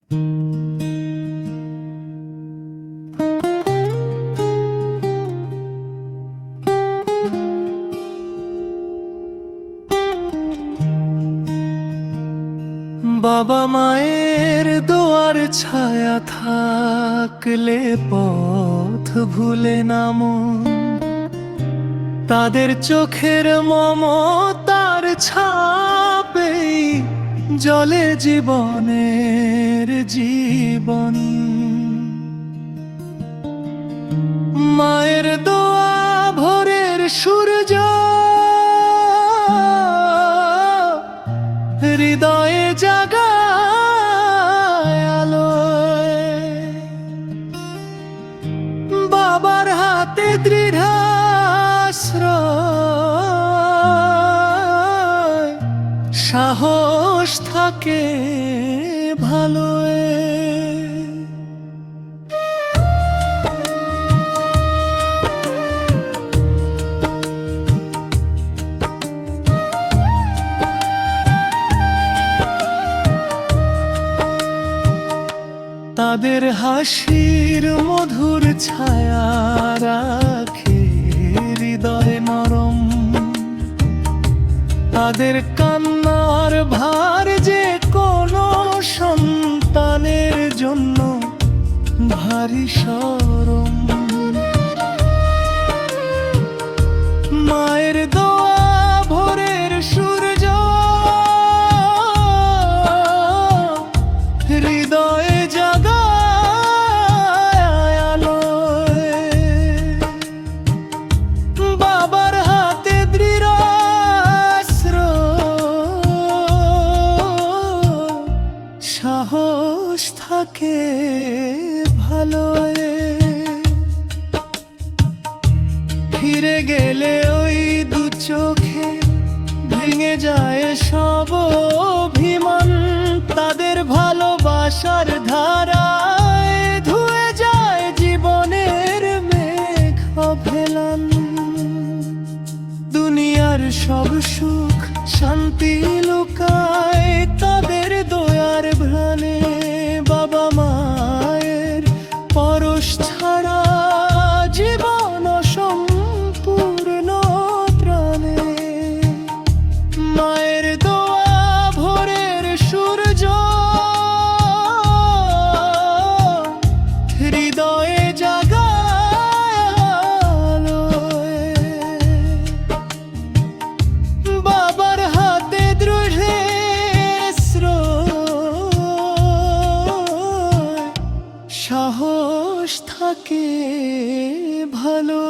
বাবা মায়ের দোয়ার ছায়া থাকলে পথ ভুলে না মন, তাদের চোখের মমতার ছাপেই জলে জীবনের জীবন। মায়ের দোয়া ভোরের সূর্য হৃদয়ে জাগায় আলোয়, বাবার হাতে দৃঢ়াশ্রয়, সাহস থাকে ভালো। তাদের হাসির মধুর ছায়া রাখে হৃদয় নরম, তাদের কান্নার ভার যে কোনো সন্তানের জন্য ভারী শরম। মায়ের দোয়া ভোরের সূর্য হৃদয়ে জাগায় আলোয়, বাবার হাতে দৃঢ় আশ্রয়, সাহস থাকে ভালো। ফিরে গেলে ওই দু চোখে ভেঙে যায় সব অভিমান, তাদের ভালোবাসার ধারায় ধুয়ে যায় জীবনের মেঘ অভেলান। দুনিয়ার সব সুখ শান্তি লুকায় তাদের দয়ার ভ্রাণে, বাবা মায়ের পরশ ছাড়া জীবন অসম্পূর্ণ ত্রাণে। মায়ের দোয়া ভোরের সূর্য হৃদয়ে জাগায় আলোয়, বাবার হাতে দৃঢ় আশ্রয়, সাহস থাকে ভালো।